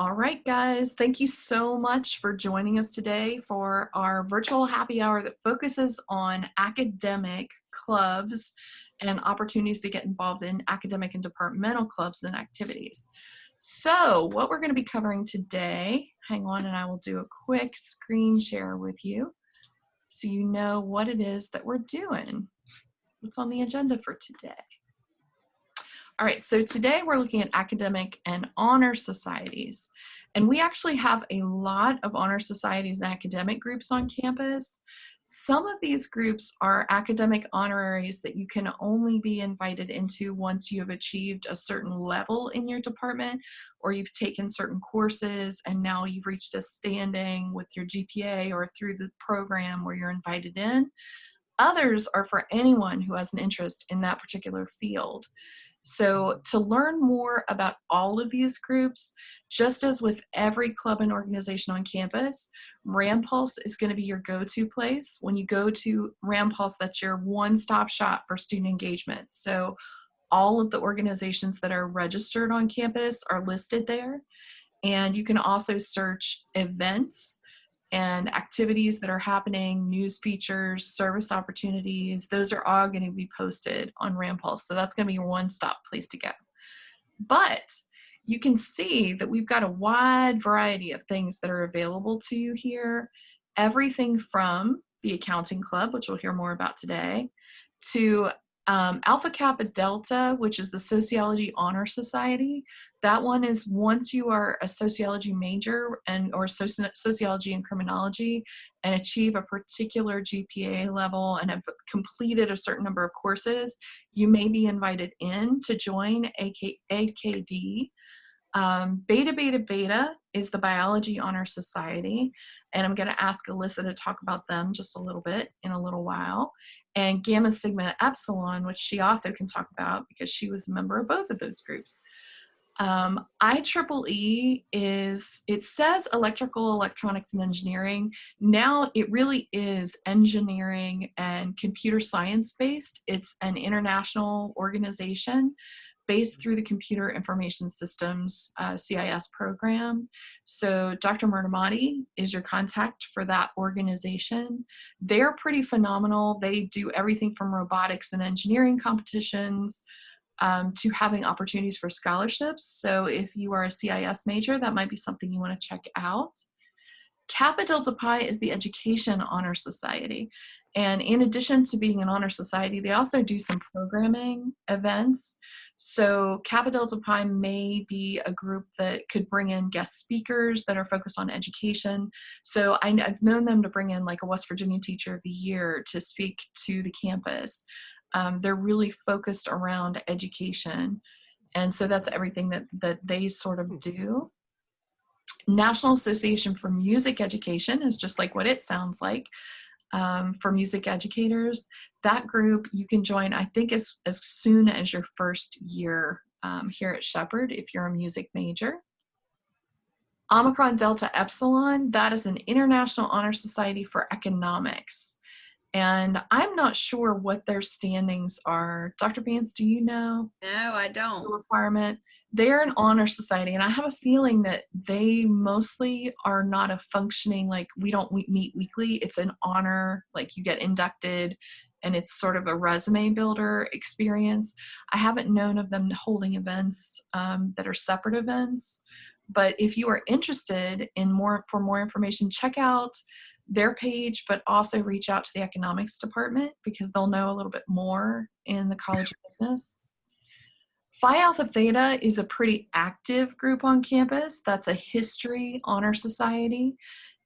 All right, guys, thank you so much for joining us today for our virtual happy hour that focuses on academic clubs and opportunities to get involved in academic and departmental clubs and activities. So what we're going to be covering today, hang on and I will do a quick screen share with you so you know what it is that we're doing. What's on the agenda for today? All right, so today we're looking at academic and honor societies. And we actually have a lot of honor societies and academic groups on campus. Some of these groups are academic honoraries that you can only be invited into once you have achieved a certain level in your department, or you've taken certain courses and now you've reached a standing with your GPA or through the program where you're invited in. Others are for anyone who has an interest in that particular field. So to learn more about all of these groups, just as with every club and organization on campus, RAMPulse is going to be your go-to place. When you go to RAMPulse, that's your one-stop shop for student engagement. So all of the organizations that are registered on campus are listed there. And you can also search events and activities that are happening, news features, service opportunities. Those are all going to be posted on RAMPulse. So that's going to be your one-stop place to go. But you can see that we've got a wide variety of things that are available to you here. Everything from the accounting club, which we'll hear more about today, to Alpha Kappa Delta, which is the Sociology Honor Society. That one is once you are a sociology major or sociology and criminology and achieve a particular GPA level and have completed a certain number of courses, you may be invited in to join AKD. Beta Beta Beta is the Biology Honor Society, and I'm going to ask Alyssa to talk about them just a little bit in a little while. And Gamma Sigma Epsilon, which she also can talk about because she was a member of both of those groups. IEEE is, it says electrical, electronics, and engineering. Now it really is engineering and computer science based. It's an international organization based through the Computer Information Systems CIS program. So Dr. Murtamati is your contact for that organization. They're pretty phenomenal. They do everything from robotics and engineering competitions to having opportunities for scholarships. So if you are a CIS major, that might be something you want to check out. Kappa Delta Pi is the Education Honor Society. And in addition to being an honor society, they also do some programming events. So Kappa Delta Pi may be a group that could bring in guest speakers that are focused on education. So I've known them to bring in like a West Virginia Teacher of the Year to speak to the campus. They're really focused around education. And so that's everything that they sort of do. National Association for Music Education is just like what it sounds like. For music educators, that group you can join, I think, as soon as your first year here at Shepherd if you're a music major. Omicron Delta Epsilon, that is an international honor society for economics. And I'm not sure what their standings are. Dr. Vance, do you know? No, I don't. The requirement. They're an honor society, and I have a feeling that they mostly are not a functioning, like we don't meet weekly. It's an honor, like you get inducted, and it's sort of a resume builder experience. I haven't known of them holding events that are separate events, but if you are interested in for more information, check out their page, but also reach out to the economics department because they'll know a little bit more in the College of Business. Phi Alpha Theta is a pretty active group on campus. That's a history honor society,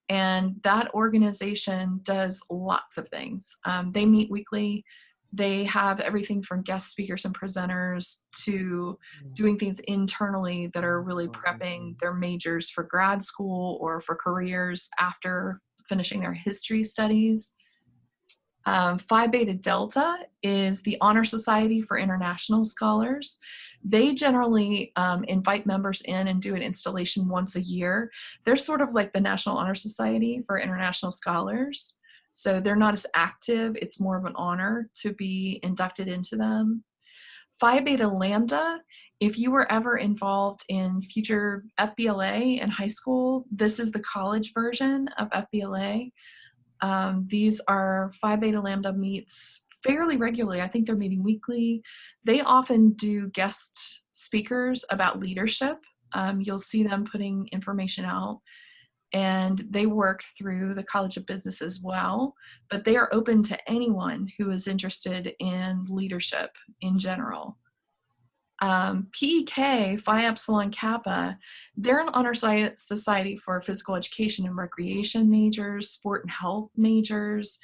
and that organization does lots of things. They meet weekly. They have everything from guest speakers and presenters to doing things internally that are really prepping their majors for grad school or for careers after finishing their history studies. Phi Beta Delta is the Honor Society for International Scholars. They generally invite members in and do an installation once a year. They're sort of like the National Honor Society for International Scholars. So they're not as active. It's more of an honor to be inducted into them. Phi Beta Lambda If you were ever involved in future FBLA in high school, this is the college version of FBLA. These are Phi Beta Lambda meets fairly regularly. I think they're meeting weekly. They often do guest speakers about leadership. You'll see them putting information out, and they work through the College of Business as well, but they are open to anyone who is interested in leadership in general. PEK, Phi Epsilon Kappa, they're an honor society for physical education and recreation majors, sport and health majors,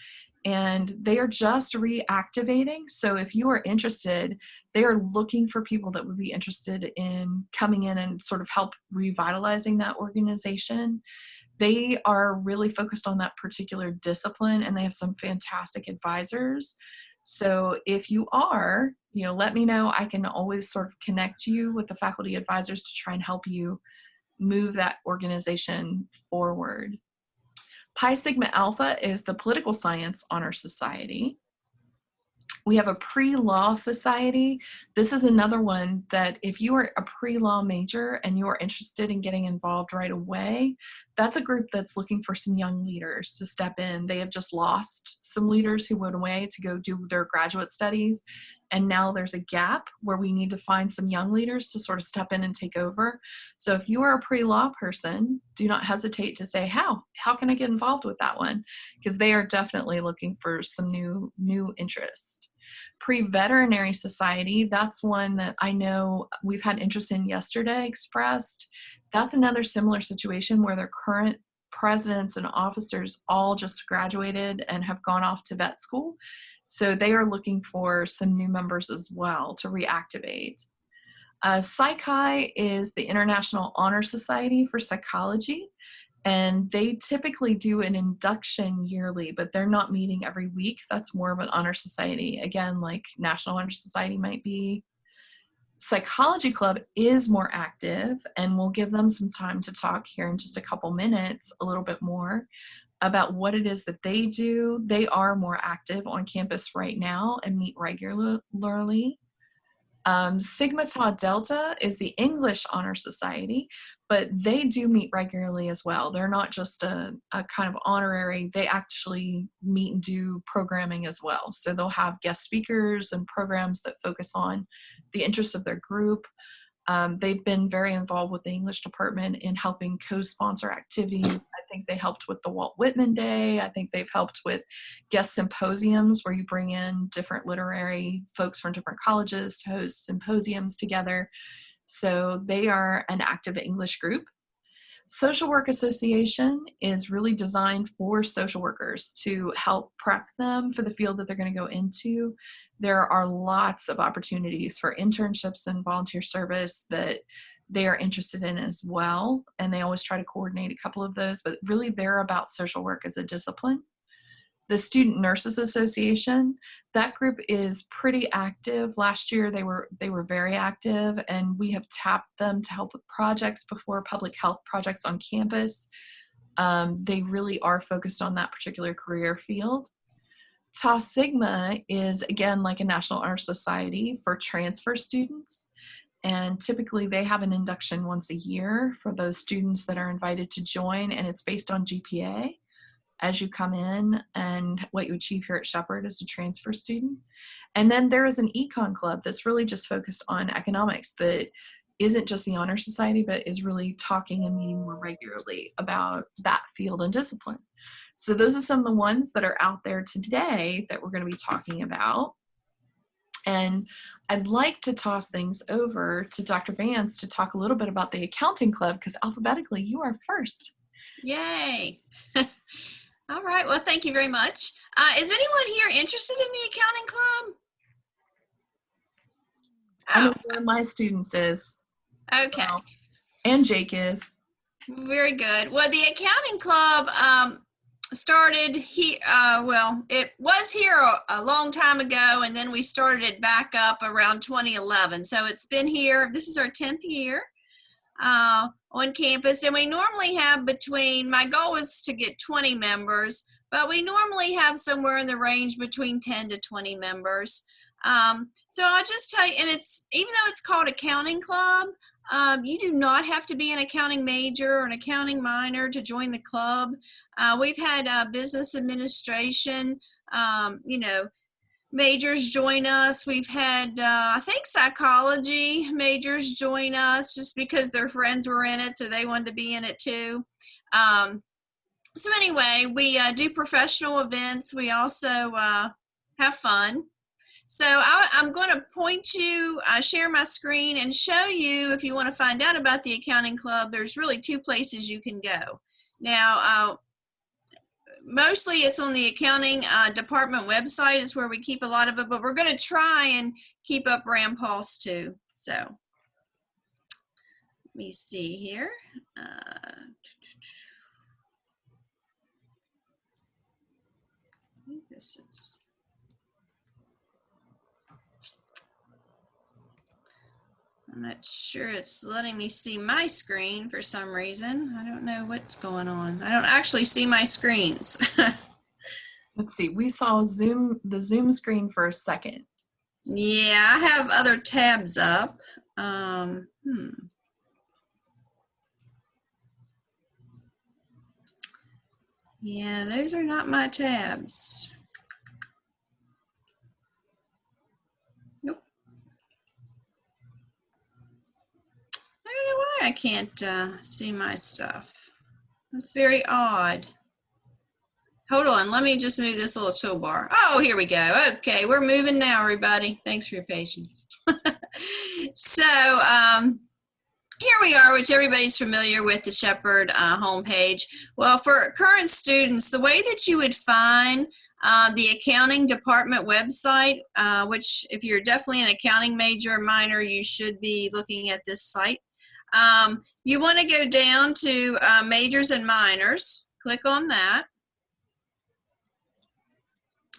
and they are just reactivating. So if you are interested, they are looking for people that would be interested in coming in and sort of help revitalizing that organization. They are really focused on that particular discipline, and they have some fantastic advisors. So if you are, let me know. I can always sort of connect you with the faculty advisors to try and help you move that organization forward. Pi Sigma Alpha is the political science honor society. We have a pre-law society. This is another one that if you are a pre-law major and you are interested in getting involved right away, that's a group that's looking for some young leaders to step in. They have just lost some leaders who went away to go do their graduate studies. And now there's a gap where we need to find some young leaders to sort of step in and take over. So if you are a pre-law person, do not hesitate to say, how can I get involved with that one? Because they are definitely looking for some new interest. Pre-veterinary society, that's one that I know we've had interest in yesterday expressed. That's another similar situation where their current presidents and officers all just graduated and have gone off to vet school. So they are looking for some new members as well to reactivate. Psychi is the International Honor Society for Psychology, and they typically do an induction yearly, but they're not meeting every week. That's more of an honor society, again, like National Honor Society might be. Psychology Club is more active, and we'll give them some time to talk here in just a couple minutes, a little bit more about what it is that they do. They are more active on campus right now and meet regularly. Sigma Tau Delta is the English Honor Society, but they do meet regularly as well. They're not just a kind of honorary, they actually meet and do programming as well. So they'll have guest speakers and programs that focus on the interests of their group. They've been very involved with the English department in helping co-sponsor activities. I think they helped with the Walt Whitman Day. I think they've helped with guest symposiums where you bring in different literary folks from different colleges to host symposiums together. So they are an active English group. Social Work Association is really designed for social workers to help prep them for the field that they're going to go into. There are lots of opportunities for internships and volunteer service that they are interested in as well, and they always try to coordinate a couple of those, but really they're about social work as a discipline. The Student Nurses Association, that group is pretty active. Last year they were very active, and we have tapped them to help with projects before, public health projects on campus. They really are focused on that particular career field. Tau Sigma is, again, like a National Honor Society for transfer students, and typically they have an induction once a year for those students that are invited to join, and it's based on GPA as you come in and what you achieve here at Shepherd as a transfer student. And then there is an econ club that's really just focused on economics that isn't just the Honor Society, but is really talking and meeting more regularly about that field and discipline. So those are some of the ones that are out there today that we're going to be talking about. And I'd like to toss things over to Dr. Vance to talk a little bit about the accounting club, because alphabetically you are first. Yay. All right. Well, thank you very much. Is anyone here interested in the accounting club? I know one of my students is. Okay. So, and Jake is. Very good. Well, the accounting club started here. Well, it was here a long time ago, and then we started it back up around 2011. So it's been here. This is our 10th year on campus, and we normally have my goal is to get 20 members, but we normally have somewhere in the range between 10 to 20 members. So I'll just tell you, and it's, even though it's called Accounting Club, you do not have to be an accounting major or an accounting minor to join the club. We've had business administration, majors join us. We've had, I think, psychology majors join us just because their friends were in it, so they wanted to be in it too. So anyway, we do professional events. We also have fun. So I'm going to point you, share my screen and show you, if you want to find out about the accounting club, there's really two places you can go. Now, mostly it's on the accounting department website is where we keep a lot of it, but we're going to try and keep up Rand Pulse too. So let me see here. This is, I'm not sure it's letting me see my screen for some reason. I don't know what's going on. I don't actually see my screens. Let's see. We saw the Zoom screen for a second. Yeah, I have other tabs up. Yeah, those are not my tabs. Nope. I don't know why I can't see my stuff. That's very odd. Hold on, let me just move this little toolbar. Oh, here we go. Okay, we're moving now, everybody. Thanks for your patience. So here we are, which everybody's familiar with, the Shepherd homepage. Well, for current students, the way that you would find the accounting department website, which if you're definitely an accounting major or minor, you should be looking at this site. You want to go down to majors and minors, click on that.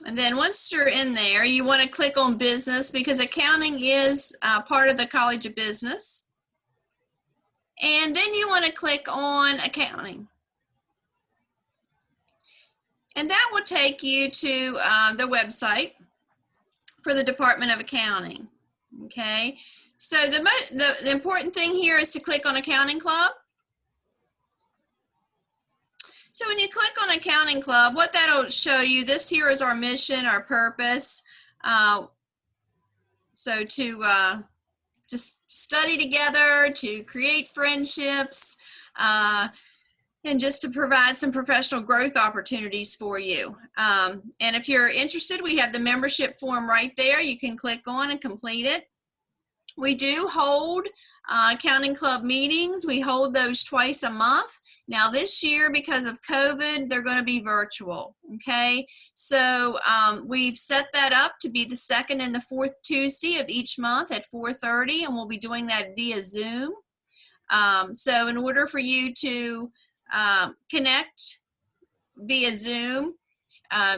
And then once you're in there, you want to click on business because accounting is part of the College of Business. And then you want to click on accounting. And that will take you to the website for the Department of Accounting. Okay, so the important thing here is to click on Accounting Club. So when you click on Accounting Club, what that'll show you, this here is our mission, our purpose. So to study together, to create friendships, and just to provide some professional growth opportunities for you. And if you're interested, we have the membership form right there. You can click on and complete it. We do hold accounting club meetings. We hold those twice a month. Now this year, because of COVID, they're going to be virtual, okay? So we've set that up to be the second and the fourth Tuesday of each month at 4:30, and we'll be doing that via Zoom. So in order for you to connect via Zoom,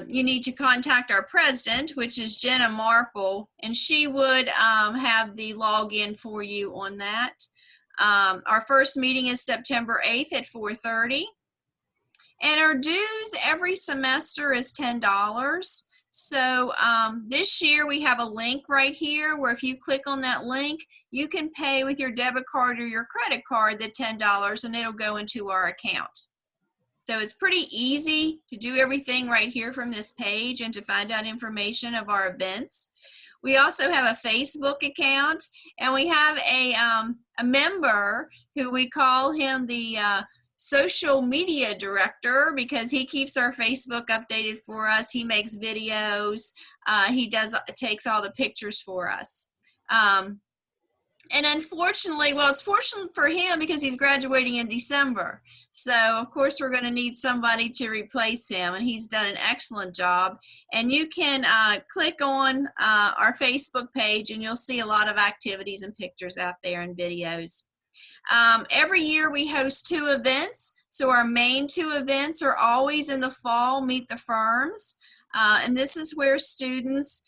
you need to contact our president, which is Jenna Marple, and she would have the login for you on that. Our first meeting is September 8th at 4:30. And our dues every semester is $10. So this year we have a link right here where if you click on that link, you can pay with your debit card or your credit card the $10 and it'll go into our account. So it's pretty easy to do everything right here from this page and to find out information of our events. We also have a Facebook account, and we have a member who we call him the social media director because he keeps our Facebook updated for us. He makes videos. He takes all the pictures for us. And unfortunately, well, it's fortunate for him because he's graduating in December. So, of course, we're going to need somebody to replace him, and he's done an excellent job. And you can click on our Facebook page, and you'll see a lot of activities and pictures out there and videos. Every year we host 2 events. So our main 2 events are always in the fall, Meet the Firms. And this is where students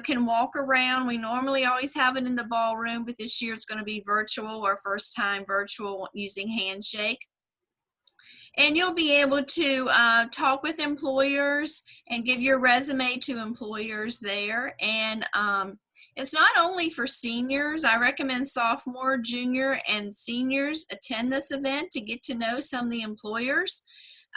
can walk around. We normally always have it in the ballroom, but this year it's going to be virtual, our first time virtual using Handshake. And you'll be able to talk with employers and give your resume to employers there. And it's not only for seniors. I recommend sophomore, junior, and seniors attend this event to get to know some of the employers.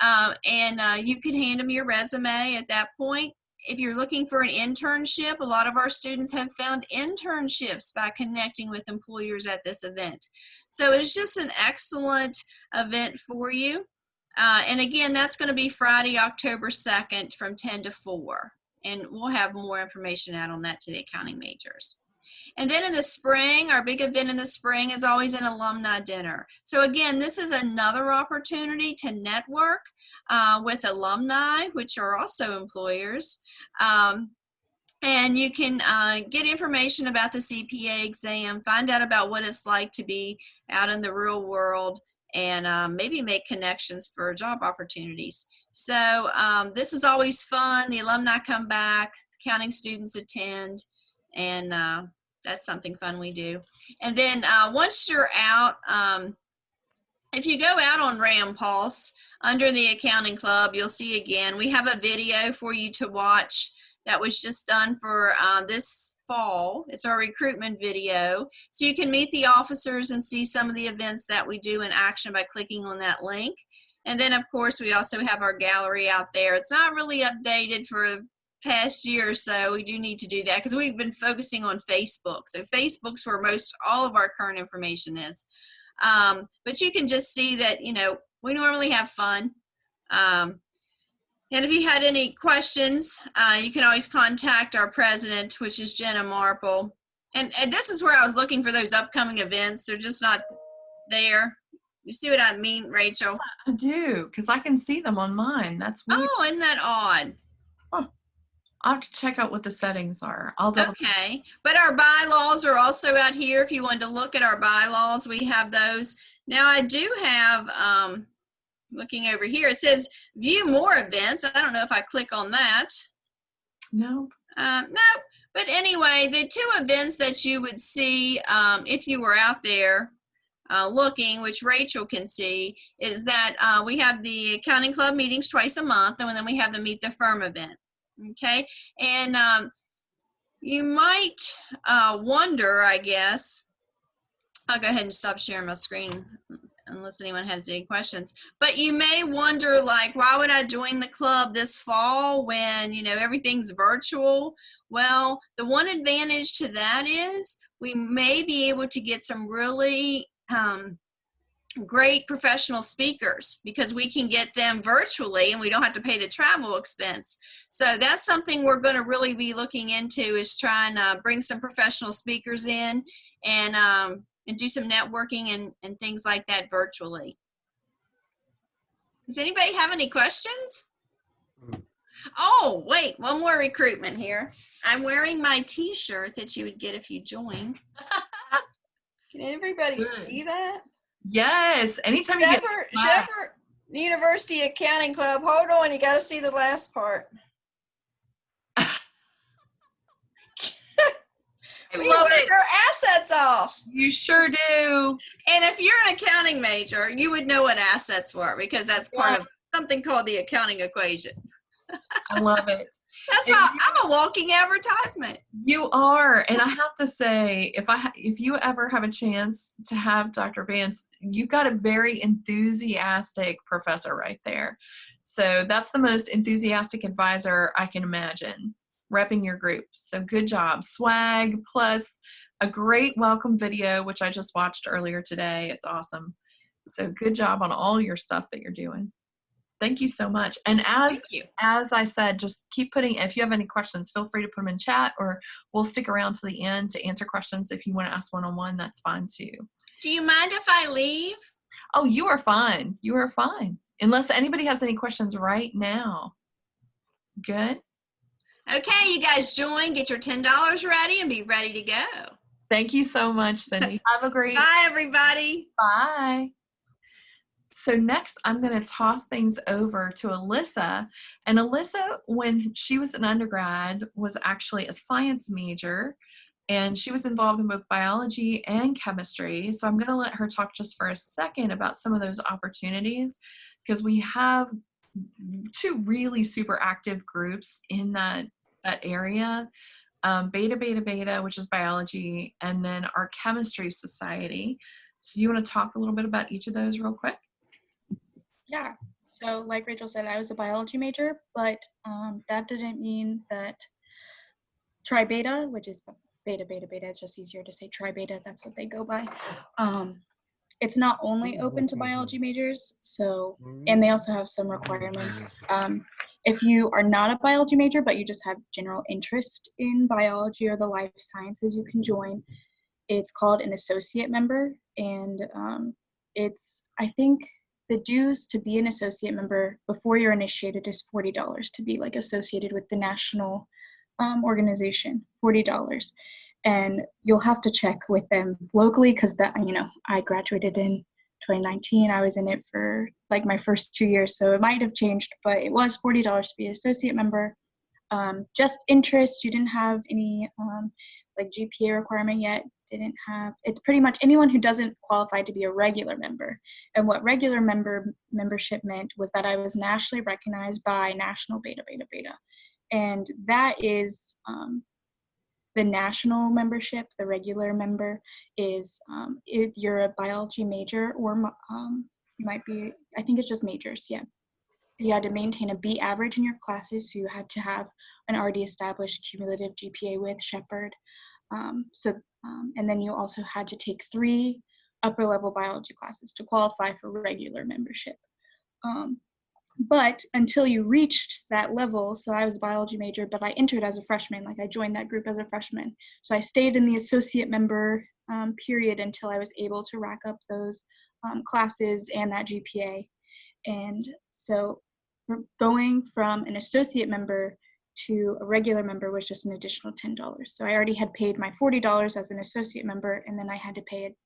And you can hand them your resume at that point. If you're looking for an internship, a lot of our students have found internships by connecting with employers at this event. So it's just an excellent event for you. And again, that's going to be Friday, October 2nd from 10 to 4. And we'll have more information out on that to the accounting majors. And then in the spring, our big event in the spring is always an alumni dinner. So again, this is another opportunity to network with alumni, which are also employers. And you can get information about the CPA exam, find out about what it's like to be out in the real world, and maybe make connections for job opportunities. So this is always fun. The alumni come back, accounting students attend, and that's something fun we do. And then once you're out, if you go out on RAM Pulse under the accounting club, you'll see again, we have a video for you to watch that was just done for this fall. It's our recruitment video. So you can meet the officers and see some of the events that we do in action by clicking on that link. And then of course, we also have our gallery out there. It's not really updated for past year or so. We do need to do that because we've been focusing on Facebook. So Facebook's where all of our current information is. But you can just see that, you know, we normally have fun. And if you had any questions, you can always contact our president, which is Jenna Marple. And this is where I was looking for those upcoming events. They're just not there. You see what I mean, Rachel? I do, because I can see them on mine. That's weird. Oh, isn't that odd? Oh, I'll have to check out what the settings are. I'll double check. Okay, but our bylaws are also out here. If you wanted to look at our bylaws, we have those. Now I do have, looking over here, it says view more events. I don't know if I click on that. No. No, but anyway, the two events that you would see if you were out there looking, which Rachel can see, is that we have the accounting club meetings twice a month, and then we have the Meet the Firm event. Okay, and you might wonder, I guess, I'll go ahead and stop sharing my screen unless anyone has any questions, but you may wonder, like, why would I join the club this fall when, you know, everything's virtual? Well, the one advantage to that is we may be able to get some really great professional speakers because we can get them virtually and we don't have to pay the travel expense. So that's something we're going to really be looking into, is trying to bring some professional speakers in and do some networking and things like that virtually. Does anybody have any questions? Oh, wait, one more recruitment here. I'm wearing my t-shirt that you would get if you join. Can everybody see that? Yes. Anytime you Shepherd University Accounting Club. Hold on, you got to see the last part. We work our assets off. You sure do. And if you're an accounting major, you would know what assets were because that's part of something called the accounting equation. I love it. That's how I'm a walking advertisement. You are, and I have to say, if you ever have a chance to have Dr. Vance, you've got a very enthusiastic professor right there. So that's the most enthusiastic advisor I can imagine, repping your group. So good job. Swag plus a great welcome video, which I just watched earlier today. It's awesome. So good job on all your stuff that you're doing. Thank you so much. And as I said, just keep putting, if you have any questions, feel free to put them in chat, or we'll stick around to the end to answer questions. If you want to ask one-on-one, that's fine too. Do you mind if I leave? Oh, you are fine. You are fine. Unless anybody has any questions right now. Good. Okay, you guys join, get your $10 ready, and be ready to go. Thank you so much, Cindy. Have a great Bye, everybody. Bye. So next, I'm going to toss things over to Alyssa. And Alyssa, when she was an undergrad, was actually a science major. And she was involved in both biology and chemistry. So I'm going to let her talk just for a second about some of those opportunities, because we have two really super active groups in that area. Beta Beta Beta, which is biology, and then our chemistry society. So you want to talk a little bit about each of those real quick? Yeah, so like Rachel said, I was a biology major, but that didn't mean that TriBeta, which is Beta Beta Beta, it's just easier to say TriBeta, that's what they go by. It's not only open to biology majors, so, and they also have some requirements. If you are not a biology major, but you just have general interest in biology or the life sciences, you can join. It's called an associate member, and I think the dues to be an associate member before you're initiated is $40 to be like associated with the national organization, $40. And you'll have to check with them locally because I graduated in 2019. I was in it for like my first 2 years, so it might have changed, but it was $40 to be an associate member. Just interest, you didn't have any like GPA requirement yet, it's pretty much anyone who doesn't qualify to be a regular member. And what regular membership meant was that I was nationally recognized by National Beta Beta Beta. And that is the national membership. The regular member is if you're a biology major, or you might be, I think it's just majors, yeah. You had to maintain a B average in your classes, so you had to have an already established cumulative GPA with Shepherd. And then you also had to take 3 upper level biology classes to qualify for regular membership. But until you reached that level, so I was a biology major, but I entered as a freshman, like I joined that group as a freshman. So I stayed in the associate member period until I was able to rack up those classes and that GPA. And so going from an associate member to a regular member was just an additional $10. So I already had paid my $40 as an associate member, and then I had to pay it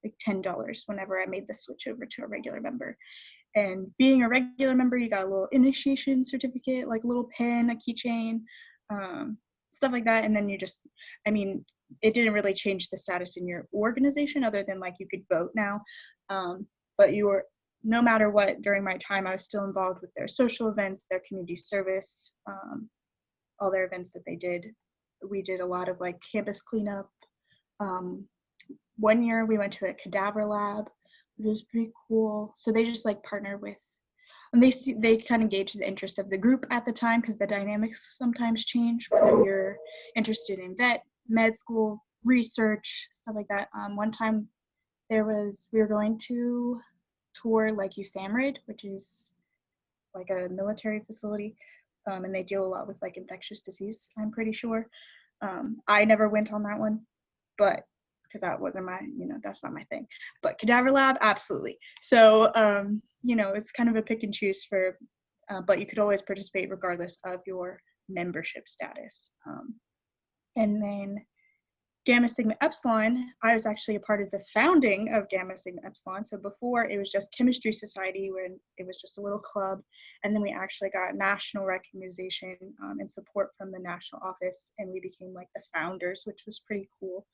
like $10 whenever I made the switch over to a regular member. And being a regular member, you got a little initiation certificate, like a little pin, a keychain, stuff like that. And then it didn't really change the status in your organization other than like you could vote now. But no matter what, during my time, I was still involved with their social events, their community service, all their events that they did. We did a lot of like campus cleanup. One year we went to a cadaver lab, which was pretty cool. So they just like partner with, and they kind of gauge the interest of the group at the time, because the dynamics sometimes change, whether you're interested in med school, research, stuff like that. One time we were going to tour like USAMRIID, which is like a military facility, and they deal a lot with like infectious disease, I'm pretty sure. I never went on that one, but because that wasn't that's not my thing. But cadaver lab, absolutely. So it's kind of a pick and choose but you could always participate regardless of your membership status. And then Gamma Sigma Epsilon, I was actually a part of the founding of Gamma Sigma Epsilon. So before it was just Chemistry Society, when it was just a little club, and then we actually got national recognition and support from the national office, and we became like the founders, which was pretty cool.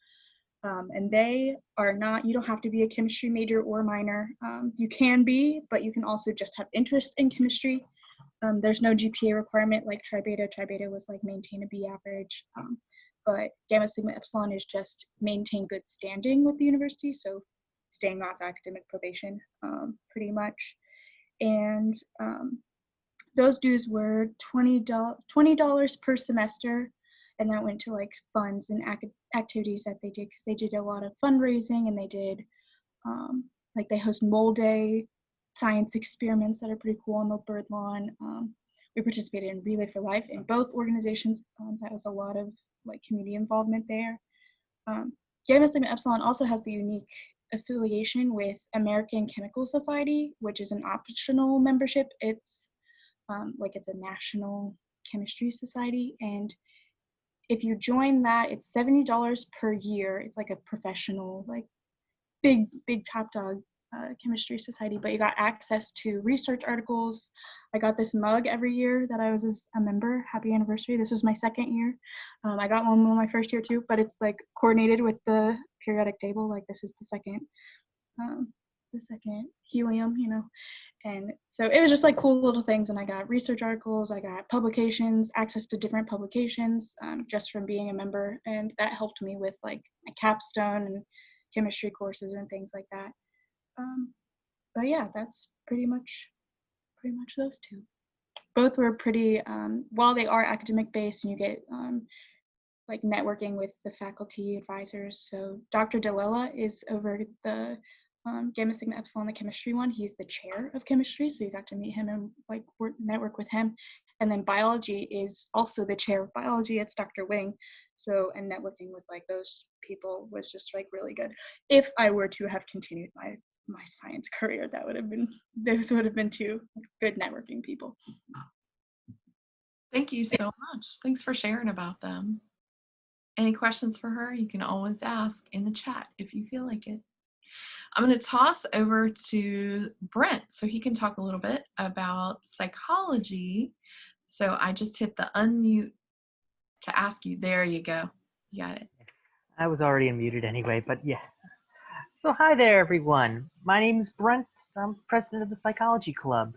And they are not, you don't have to be a chemistry major or minor. You can be, but you can also just have interest in chemistry. There's no GPA requirement like TriBeta. TriBeta was like maintain a B average. But Gamma Sigma Epsilon is just maintain good standing with the university, so staying off academic probation, pretty much. And those dues were $20 per semester, and that went to like funds and activities that they did, because they did a lot of fundraising, and they did like they host mole day science experiments that are pretty cool on the bird lawn. We participated in Relay for Life in both organizations. That was a lot of like community involvement there. Gamma Sigma Epsilon also has the unique affiliation with American Chemical Society, which is an optional membership. It's it's a national chemistry society, and if you join that, it's $70 per year. It's like a professional, like big top dog chemistry society, but you got access to research articles. I got this mug every year that I was a member. Happy anniversary. This was my second year. I got one my first year too, but it's like coordinated with the periodic table. Like this is the second helium, you know. And so it was just like cool little things. And I got research articles, I got publications, access to different publications just from being a member. And that helped me with like my capstone and chemistry courses and things like that. But yeah, that's pretty much those two. Both were pretty, while they are academic based and you get like networking with the faculty advisors. So Dr. Delilla is over the Gamma Sigma Epsilon, the chemistry one. He's the chair of chemistry, so you got to meet him and like network with him. And then biology is also the chair of biology. It's Dr. Wing. So, and networking with like those people was just like really good. If I were to have continued my science career, those would have been two good networking people. Thank you so much. Thanks for sharing about them. Any questions for her? You can always ask in the chat if you feel like it. I'm going to toss over to Brent so he can talk a little bit about psychology. So I just hit the unmute to ask you. There you go. You got it. I was already unmuted anyway, but yeah. So hi there, everyone. My name is Brent. I'm president of the Psychology Club.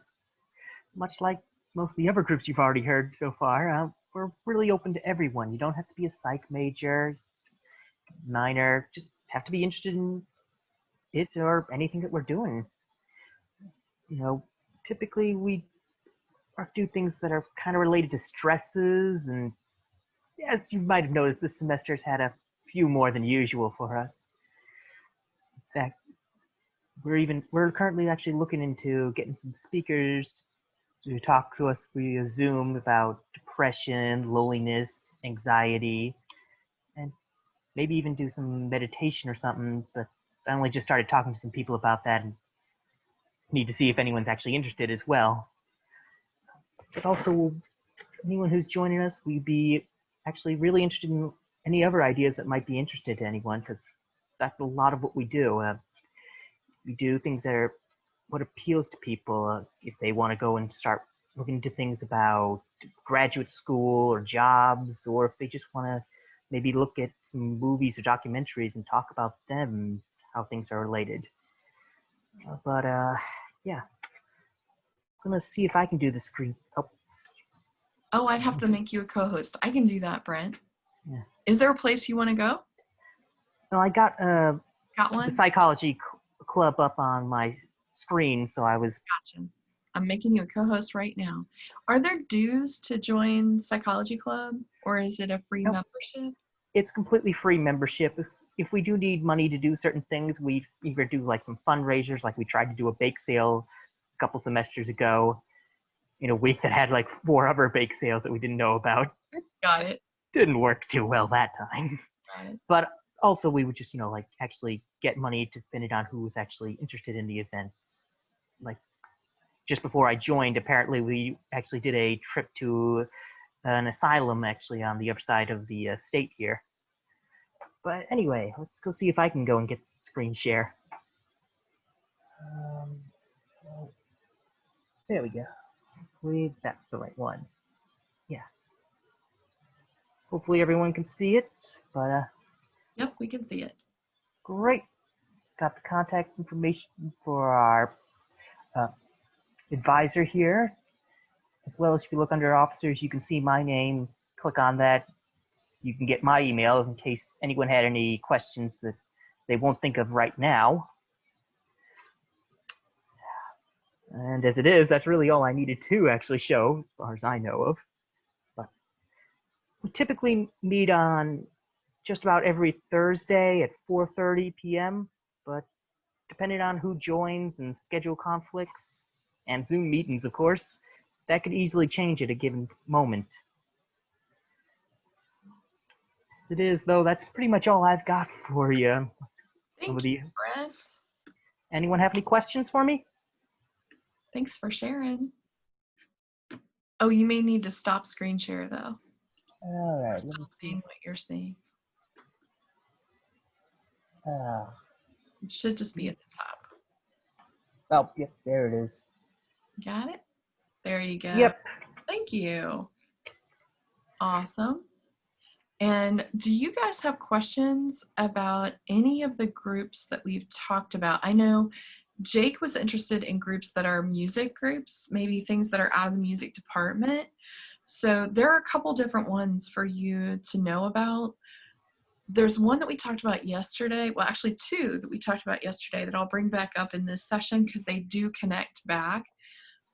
Much like most of the other groups you've already heard so far, we're really open to everyone. You don't have to be a psych major, minor, just have to be interested in it or anything that we're doing. You know, typically we do things that are kind of related to stresses, and as you might have noticed, this semester's had a few more than usual for us. In fact, we're currently actually looking into getting some speakers to talk to us via Zoom about depression, loneliness, anxiety, and maybe even do some meditation or something. But I only just started talking to some people about that and need to see if anyone's actually interested as well. But also, anyone who's joining us, we'd be actually really interested in any other ideas that might be interested to anyone, because that's a lot of what we do. We do things that are what appeals to people if they want to go and start looking into things about graduate school or jobs, or if they just want to maybe look at some movies or documentaries and talk about them and how things are related. But yeah, I'm gonna see if I can do the screen. Oh, I'd have to make you a co-host. I can do that, Brent. Yeah. Is there a place you want to go? No, I got one? the Psychology Club up on my screen, so I was. Gotcha. I'm making you a co-host right now. Are there dues to join Psychology Club, or is it a free membership? It's completely free membership. If we do need money to do certain things, we either do like some fundraisers, like we tried to do a bake sale a couple semesters ago in a week that had like 4 other bake sales that we didn't know about. Got it. Didn't work too well that time. Got it. But also we would just, like actually get money to spend it on who was actually interested in the events. Like just before I joined, apparently we actually did a trip to an asylum actually on the other side of the state here. But anyway, let's go see if I can go and get screen share. There we go. I believe that's the right one. Yeah. Hopefully everyone can see it, but Yep, we can see it. Great. Got the contact information for our advisor here. As well as if you look under officers, you can see my name. Click on that. You can get my email in case anyone had any questions that they won't think of right now. And as it is, that's really all I needed to actually show, as far as I know of. But we typically meet on just about every Thursday at 4:30 p.m., but depending on who joins and schedule conflicts, and Zoom meetings, of course, that could easily change at a given moment. As it is, though, that's pretty much all I've got for you. Thank you, Brent. Anyone have any questions for me? Thanks for sharing. Oh, you may need to stop screen share, though. All right. Stop seeing what you're seeing. It should just be at the top. Oh, yep, there it is. Got it? There you go. Yep. Thank you. Awesome. And do you guys have questions about any of the groups that we've talked about? I know Jake was interested in groups that are music groups, maybe things that are out of the music department. So there are a couple different ones for you to know about. There's one that we talked about yesterday, well, actually two that we talked about yesterday that I'll bring back up in this session because they do connect back.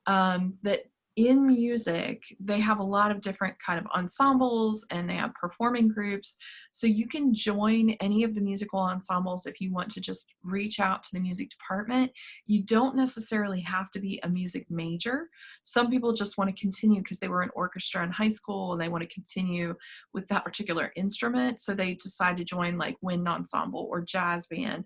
That in music, they have a lot of different kind of ensembles and they have performing groups. So you can join any of the musical ensembles if you want to just reach out to the music department. You don't necessarily have to be a music major. Some people just want to continue because they were in orchestra in high school and they want to continue with that particular instrument. So they decide to join like wind ensemble or jazz band.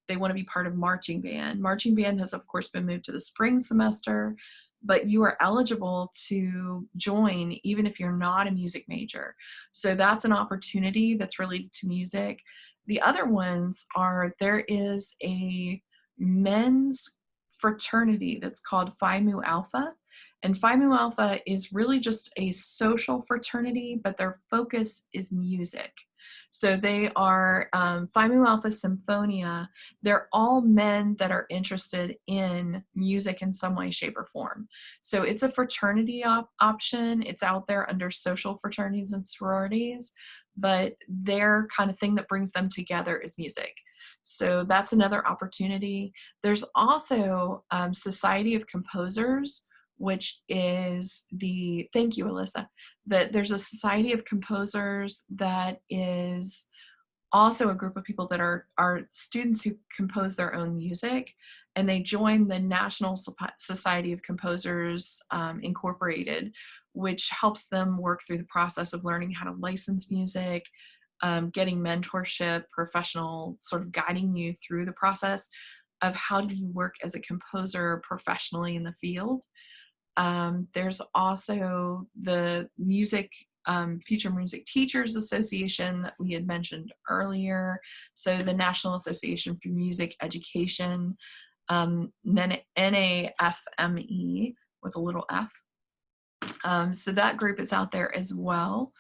They want to be part of marching band. Marching band has, of course, been moved to the spring semester, but you are eligible to join even if you're not a music major. So that's an opportunity that's related to music. The other ones are, there is a men's fraternity that's called Phi Mu Alpha. And Phi Mu Alpha is really just a social fraternity, but their focus is music. So they are Phi Mu Alpha Symphonia. They're all men that are interested in music in some way, shape, or form. So it's a fraternity option. It's out there under social fraternities and sororities, but their kind of thing that brings them together is music. So that's another opportunity. There's also Society of Composers, which is thank you, Alyssa, that there's a Society of Composers that is also a group of people that are students who compose their own music, and they join the National Society of Composers Incorporated, which helps them work through the process of learning how to license music, getting mentorship, professional sort of guiding you through the process of how do you work as a composer professionally in the field. There's also the Future Music Teachers Association that we had mentioned earlier. So the National Association for Music Education, NAFME with a little f. So that group is out there as well.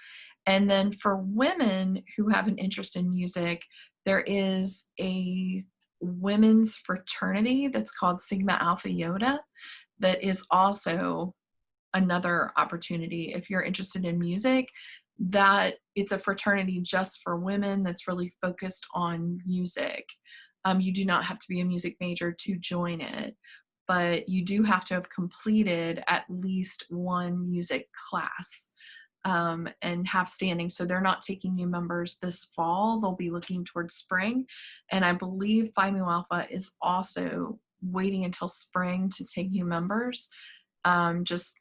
And then for women who have an interest in music, there is a women's fraternity that's called Sigma Alpha Iota that is also another opportunity. If you're interested in music, that it's a fraternity just for women that's really focused on music. You do not have to be a music major to join it, but you do have to have completed at least one music class and have standing. So they're not taking new members this fall. They'll be looking towards spring. And I believe Phi Mu Alpha is also waiting until spring to take new members, just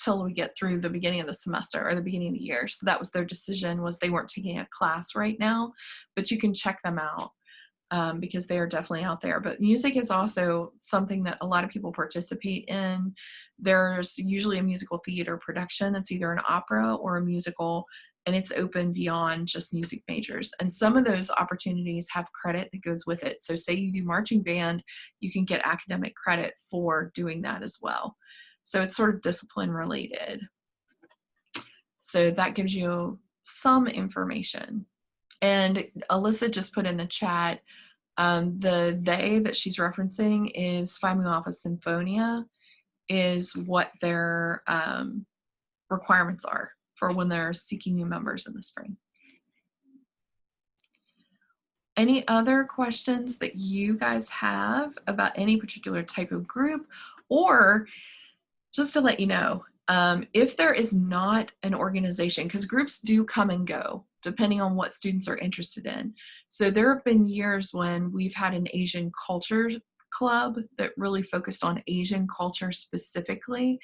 till we get through the beginning of the semester or the beginning of the year. So that was their decision, was they weren't taking a class right now, but you can check them out because they are definitely out there. But music is also something that a lot of people participate in. There's usually a musical theater production that's either an opera or a musical, and it's open beyond just music majors. And some of those opportunities have credit that goes with it. So say you do marching band, you can get academic credit for doing that as well. So it's sort of discipline related. So that gives you some information. And Alyssa just put in the chat, they that she's referencing is Phi Mu Alpha Symphonia, is what their requirements are for when they're seeking new members in the spring. Any other questions that you guys have about any particular type of group? Or just to let you know, if there is not an organization, because groups do come and go depending on what students are interested in. So there have been years when we've had an Asian culture club that really focused on Asian culture specifically.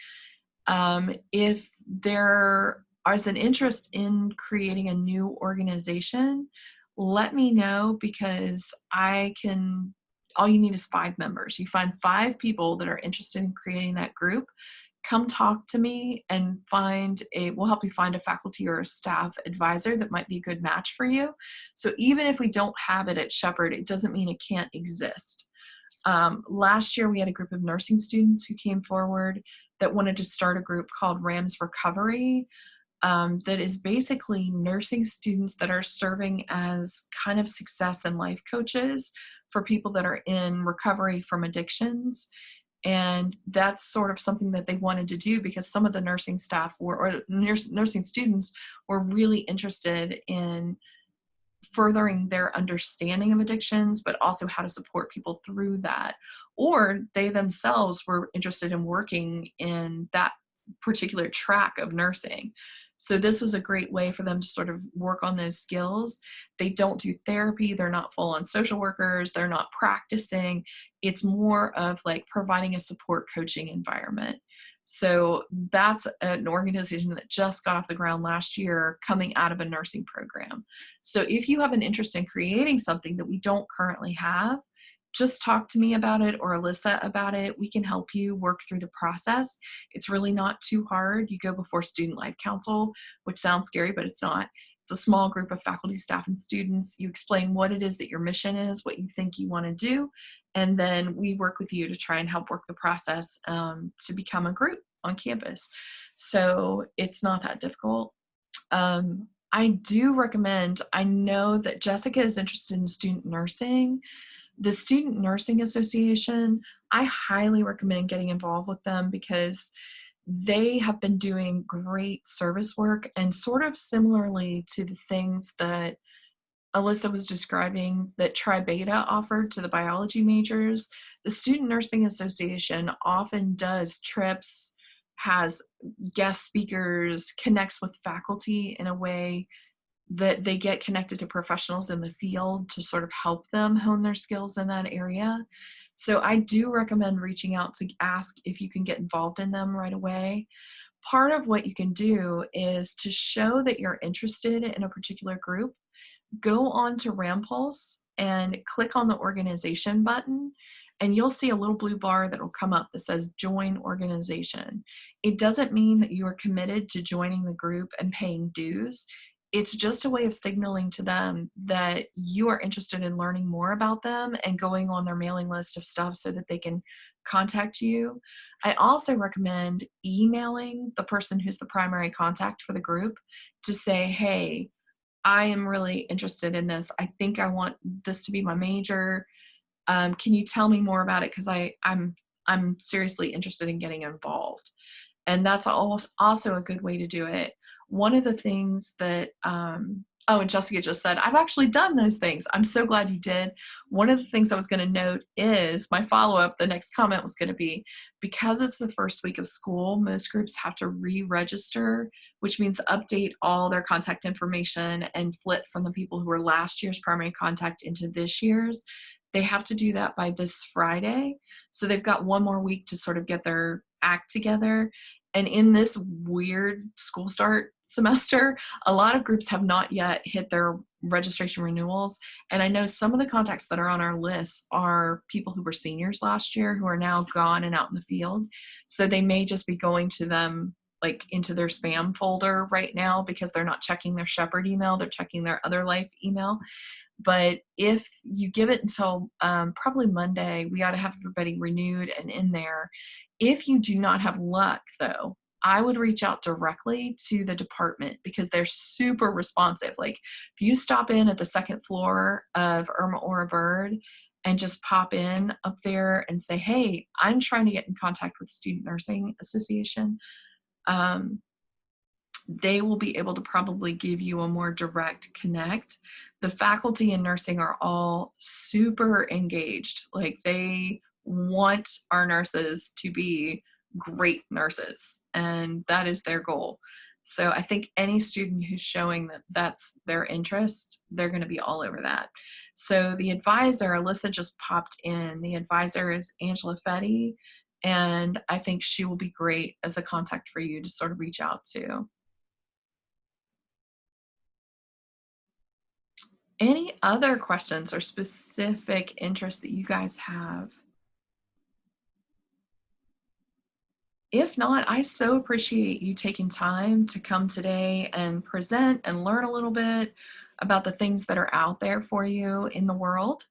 If there is an interest in creating a new organization, let me know, because all you need is 5 members. You find 5 people that are interested in creating that group, come talk to me and we'll help you find a faculty or a staff advisor that might be a good match for you. So even if we don't have it at Shepherd, it doesn't mean it can't exist. Last year, we had a group of nursing students who came forward that wanted to start a group called Rams Recovery, that is basically nursing students that are serving as kind of success and life coaches for people that are in recovery from addictions. And that's sort of something that they wanted to do because some of the nursing staff or nursing students were really interested in furthering their understanding of addictions, but also how to support people through that. Or they themselves were interested in working in that particular track of nursing. So this was a great way for them to sort of work on those skills. They don't do therapy. They're not full on social workers. They're not practicing. It's more of like providing a support coaching environment. So that's an organization that just got off the ground last year coming out of a nursing program. So if you have an interest in creating something that we don't currently have, just talk to me about it or Alyssa about it. We can help you work through the process. It's really not too hard. You go before Student Life Council, which sounds scary, but it's not. It's a small group of faculty, staff, and students. You explain what it is that your mission is, what you think you want to do, and then we work with you to try and help work the process to become a group on campus. So it's not that difficult. I do recommend, I know that Jessica is interested in student nursing. The Student Nursing Association, I highly recommend getting involved with them because they have been doing great service work, and sort of similarly to the things that Alyssa was describing that TriBeta offered to the biology majors, the Student Nursing Association often does trips, has guest speakers, connects with faculty in a way that they get connected to professionals in the field to sort of help them hone their skills in that area. So I do recommend reaching out to ask if you can get involved in them right away. Part of what you can do is to show that you're interested in a particular group, go on to Rampulse and click on the organization button, and you'll see a little blue bar that will come up that says join organization. It doesn't mean that you are committed to joining the group and paying dues. It's just a way of signaling to them that you are interested in learning more about them and going on their mailing list of stuff so that they can contact you. I also recommend emailing the person who's the primary contact for the group to say, hey, I am really interested in this. I think I want this to be my major. Can you tell me more about it? Because I'm seriously interested in getting involved. And that's also a good way to do it. One of the things that, and Jessica just said, I've actually done those things. I'm so glad you did. One of the things I was going to note is my follow-up, the next comment was going to be, because it's the first week of school, most groups have to re-register, which means update all their contact information and flip from the people who were last year's primary contact into this year's. They have to do that by this Friday. So they've got one more week to sort of get their act together. And in this weird school start semester, a lot of groups have not yet hit their registration renewals. And I know some of the contacts that are on our list are people who were seniors last year who are now gone and out in the field. So they may just be going to them like into their spam folder right now because they're not checking their Shepherd email, they're checking their Other Life email. But if you give it until probably Monday, we ought to have everybody renewed and in there. If you do not have luck, though, I would reach out directly to the department because they're super responsive. Like if you stop in at the second floor of Irma or a Bird and just pop in up there and say, hey, I'm trying to get in contact with the Student Nursing Association, they will be able to probably give you a more direct connect. The faculty in nursing are all super engaged. Like they want our nurses to be great nurses, and that is their goal. So I think any student who's showing that that's their interest, they're going to be all over that. So the advisor, Alyssa just popped in. The advisor is Angela Fetty, and I think she will be great as a contact for you to sort of reach out to. Any other questions or specific interests that you guys have? If not, I so appreciate you taking time to come today and present and learn a little bit about the things that are out there for you in the world.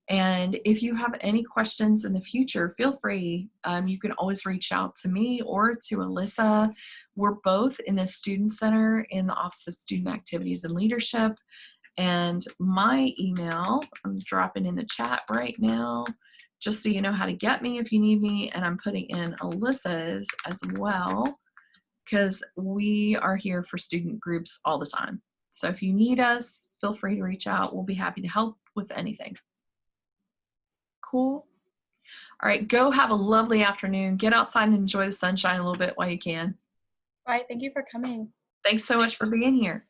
And if you have any questions in the future, feel free. You can always reach out to me or to Alyssa. We're both in the Student Center in the Office of Student Activities and Leadership. And my email, I'm dropping in the chat right now, just so you know how to get me if you need me. And I'm putting in Alyssa's as well, because we are here for student groups all the time. So if you need us, feel free to reach out. We'll be happy to help with anything. Cool. All right, go have a lovely afternoon. Get outside and enjoy the sunshine a little bit while you can. Bye. Thank you for coming. Thanks so much for being here.